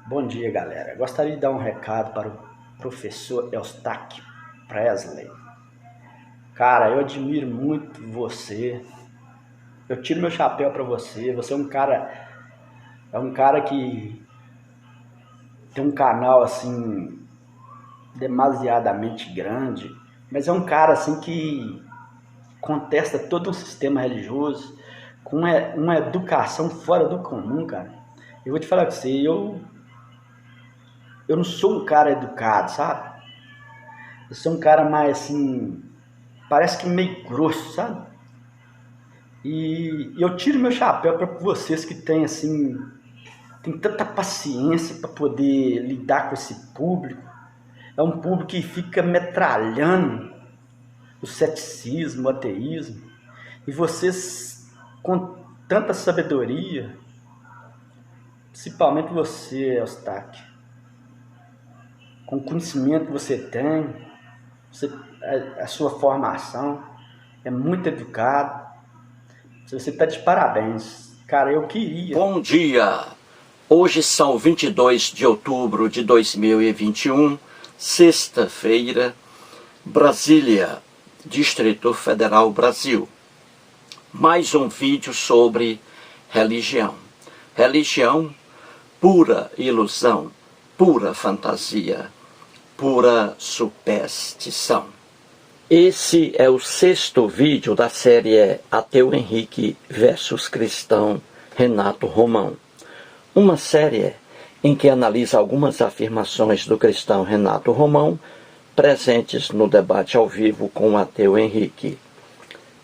Bom dia, galera. Gostaria de dar um recado para o professor Eustáquio Presley. Cara, eu admiro muito você. Eu tiro meu chapéu para você. Você é um cara que tem um canal assim demasiadamente grande, mas é um cara assim que contesta todo um sistema religioso com uma educação fora do comum, cara. Eu vou te falar com você, eu não sou um cara educado, sabe? Eu sou um cara mais assim, parece que meio grosso, sabe? E eu tiro meu chapéu para vocês que têm assim, tem tanta paciência para poder lidar com esse público. É um público que fica metralhando o ceticismo, o ateísmo. E vocês, com tanta sabedoria, principalmente você, Eustáquio, com o conhecimento que você tem, a sua formação, é muito educado. Você está de parabéns. Cara, eu queria. Bom dia! Hoje são 22 de outubro de 2021, sexta-feira, Brasília, Distrito Federal, Brasil. Mais um vídeo sobre religião. Religião, pura ilusão, pura fantasia, pura superstição. Esse é o sexto vídeo da série Ateu Henrique versus Cristão Renato Romão. Uma série em que analisa algumas afirmações do cristão Renato Romão presentes no debate ao vivo com o ateu Henrique.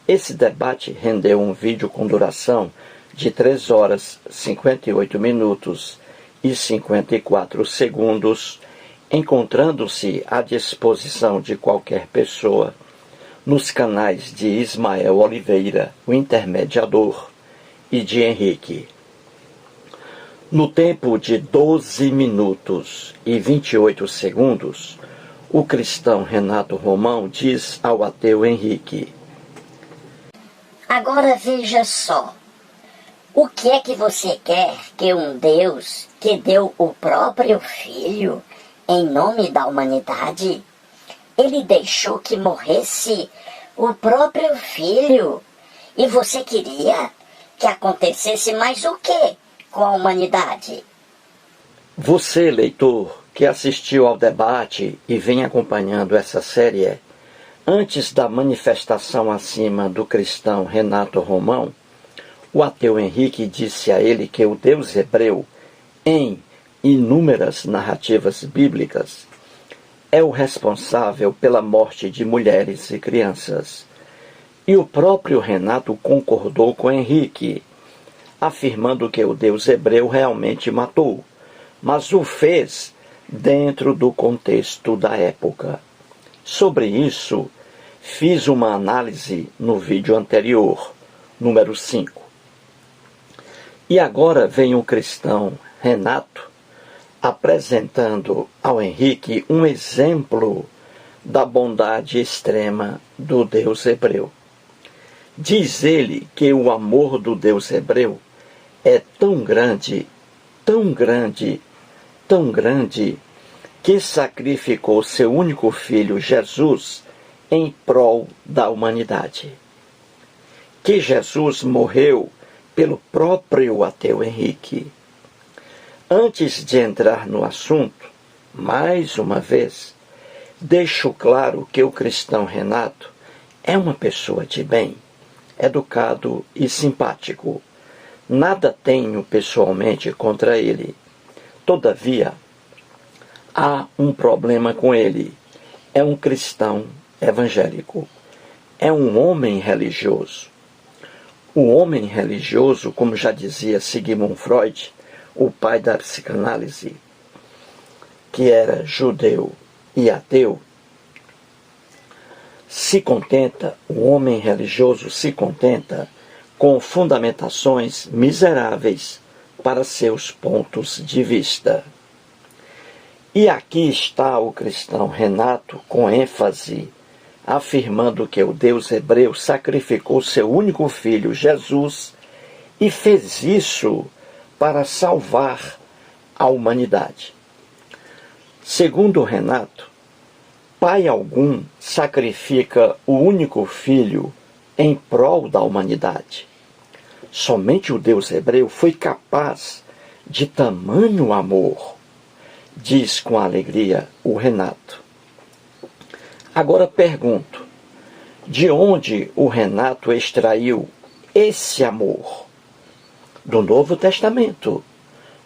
Esse debate rendeu um vídeo com duração de 3 horas, 58 minutos e 54 segundos, encontrando-se à disposição de qualquer pessoa nos canais de Ismael Oliveira, o intermediador, e de Henrique. No tempo de 12 minutos e 28 segundos, o cristão Renato Romão diz ao ateu Henrique: Agora veja só, o que é que você quer que um Deus que deu o próprio Filho em nome da humanidade, ele deixou que morresse o próprio Filho, e você queria que acontecesse mais o quê com a humanidade? Você, leitor, que assistiu ao debate e vem acompanhando essa série, antes da manifestação acima do cristão Renato Romão, o ateu Henrique disse a ele que o Deus hebreu, em inúmeras narrativas bíblicas, é o responsável pela morte de mulheres e crianças. E o próprio Renato concordou com Henrique, afirmando que o Deus hebreu realmente matou, mas o fez dentro do contexto da época. Sobre isso, fiz uma análise no vídeo anterior, número 5. E agora vem o cristão Renato apresentando ao Henrique um exemplo da bondade extrema do Deus hebreu. Diz ele que o amor do Deus hebreu é tão grande, tão grande, tão grande, que sacrificou seu único filho, Jesus, em prol da humanidade. Que Jesus morreu pelo próprio ateu Henrique. Antes de entrar no assunto, mais uma vez, deixo claro que o cristão Renato é uma pessoa de bem, educado e simpático. Nada tenho pessoalmente contra ele. Todavia, há um problema com ele. É um cristão evangélico. É um homem religioso. O homem religioso, como já dizia Sigmund Freud, o pai da psicanálise, que era judeu e ateu, o homem religioso se contenta com fundamentações miseráveis para seus pontos de vista. E aqui está o cristão Renato com ênfase, afirmando que o Deus hebreu sacrificou seu único filho, Jesus, e fez isso para salvar à humanidade. Segundo Renato, pai algum sacrifica o único filho em prol da humanidade. Somente o Deus hebreu foi capaz de tamanho amor, diz com alegria o Renato. Agora pergunto, de onde o Renato extraiu esse amor? Do Novo Testamento,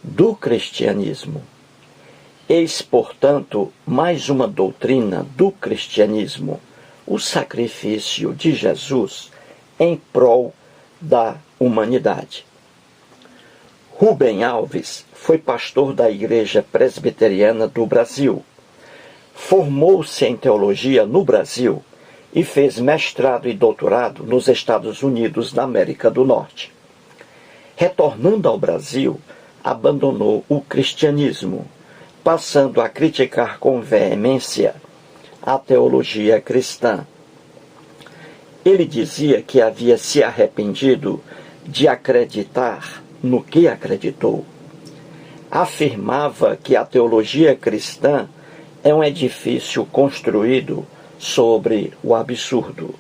do cristianismo. Eis, portanto, mais uma doutrina do cristianismo, o sacrifício de Jesus em prol da humanidade. Rubem Alves foi pastor da Igreja Presbiteriana do Brasil. Formou-se em teologia no Brasil e fez mestrado e doutorado nos Estados Unidos da América do Norte. Retornando ao Brasil, abandonou o cristianismo, passando a criticar com veemência a teologia cristã. Ele dizia que havia se arrependido de acreditar no que acreditou. Afirmava que a teologia cristã é um edifício construído sobre o absurdo.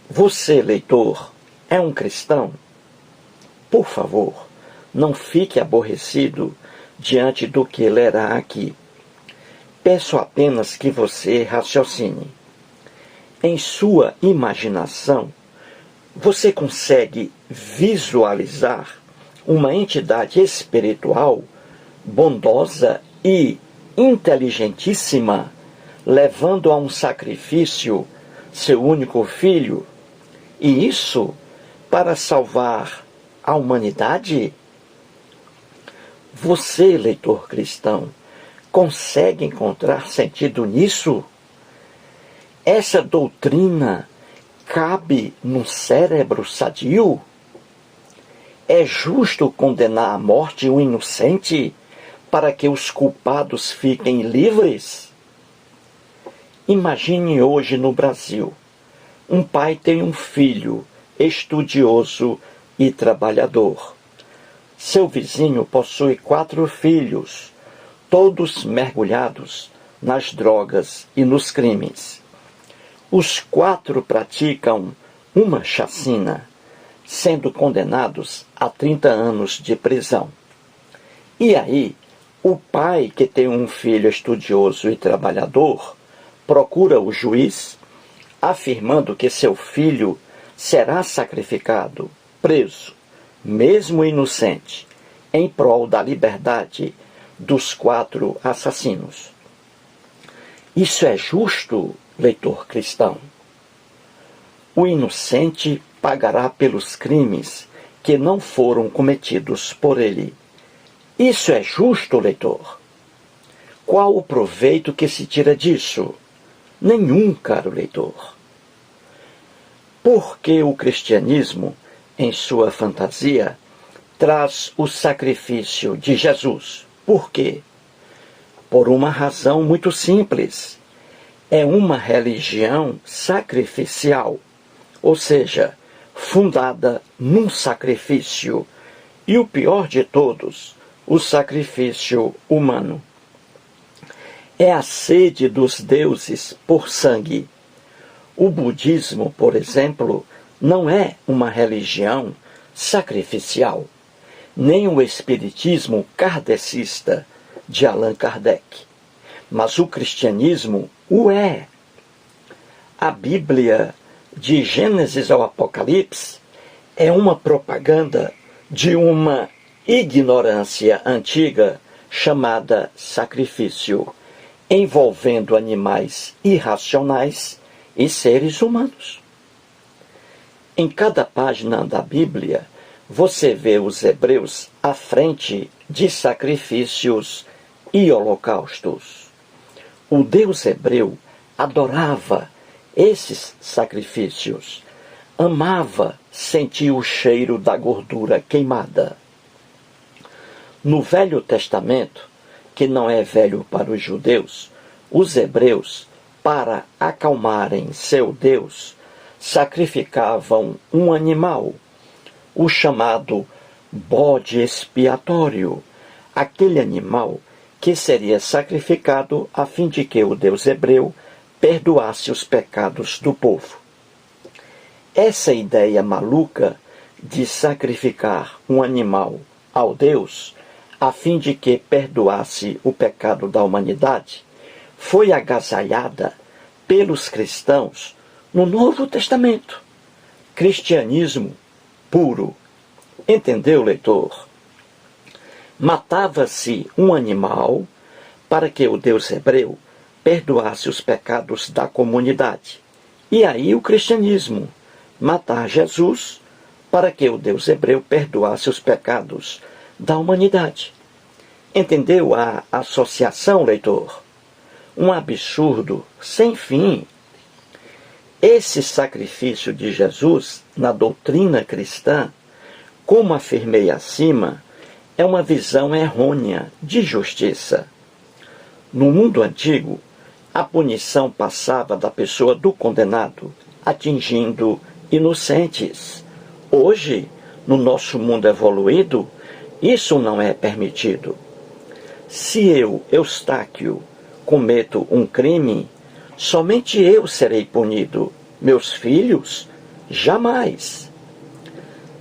Você, leitor, é um cristão? Por favor, não fique aborrecido diante do que lerá aqui. Peço apenas que você raciocine. Em sua imaginação, você consegue visualizar uma entidade espiritual bondosa e inteligentíssima, levando a um sacrifício seu único filho, e isso para salvar a humanidade? Você, leitor cristão, consegue encontrar sentido nisso? Essa doutrina cabe num cérebro sadio? É justo condenar à morte um inocente para que os culpados fiquem livres? Imagine hoje no Brasil, um pai tem um filho estudioso e trabalhador. Seu vizinho possui 4 filhos, todos mergulhados nas drogas e nos crimes. Os 4 praticam uma chacina, sendo condenados a 30 anos de prisão. E aí, o pai que tem um filho estudioso e trabalhador procura o juiz, afirmando que seu filho será sacrificado, preso, mesmo inocente, em prol da liberdade dos 4 assassinos. Isso é justo, leitor cristão? O inocente pagará pelos crimes que não foram cometidos por ele. Isso é justo, leitor? Qual o proveito que se tira disso? Nenhum, caro leitor. Porque o cristianismo, em sua fantasia, traz o sacrifício de Jesus. Por quê? Por uma razão muito simples. É uma religião sacrificial, ou seja, fundada num sacrifício, e o pior de todos, o sacrifício humano. É a sede dos deuses por sangue. O budismo, por exemplo, não é uma religião sacrificial, nem o espiritismo kardecista de Allan Kardec, mas o cristianismo o é. A Bíblia, de Gênesis ao Apocalipse, é uma propaganda de uma ignorância antiga chamada sacrifício, envolvendo animais irracionais e seres humanos. Em cada página da Bíblia, você vê os hebreus à frente de sacrifícios e holocaustos. O Deus hebreu adorava esses sacrifícios, amava sentir o cheiro da gordura queimada. No Velho Testamento, que não é velho para os judeus, os hebreus, para acalmarem seu Deus, sacrificavam um animal, o chamado bode expiatório, aquele animal que seria sacrificado a fim de que o Deus hebreu perdoasse os pecados do povo. Essa ideia maluca de sacrificar um animal ao Deus a fim de que perdoasse o pecado da humanidade foi agasalhada pelos cristãos no Novo Testamento. Cristianismo puro. Entendeu, leitor? Matava-se um animal para que o Deus hebreu perdoasse os pecados da comunidade. E aí o cristianismo, matar Jesus para que o Deus hebreu perdoasse os pecados da humanidade. Entendeu a associação, leitor? Um absurdo sem fim. Esse sacrifício de Jesus, na doutrina cristã, como afirmei acima, é uma visão errônea de justiça. No mundo antigo, a punição passava da pessoa do condenado, atingindo inocentes. Hoje, no nosso mundo evoluído, isso não é permitido. Se eu, Eustáquio, cometo um crime, somente eu serei punido. Meus filhos, jamais.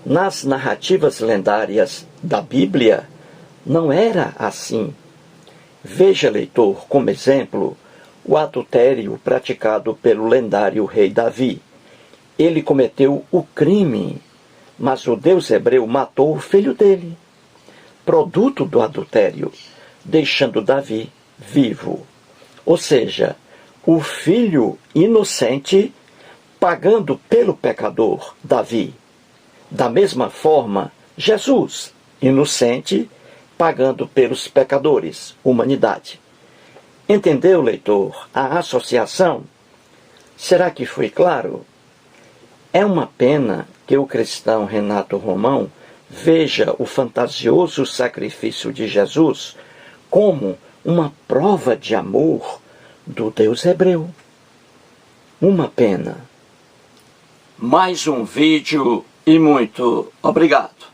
Nas narrativas lendárias da Bíblia, não era assim. Veja, leitor, como exemplo, o adultério praticado pelo lendário rei Davi. Ele cometeu o crime, mas o Deus hebreu matou o filho dele, produto do adultério, deixando Davi vivo. Ou seja, o filho inocente pagando pelo pecador, Davi. Da mesma forma, Jesus, inocente, pagando pelos pecadores, humanidade. Entendeu, leitor, a associação? Será que foi claro? É uma pena que o cristão Renato Romão veja o fantasioso sacrifício de Jesus como uma prova de amor do Deus hebreu. Uma pena. Mais um vídeo e muito obrigado.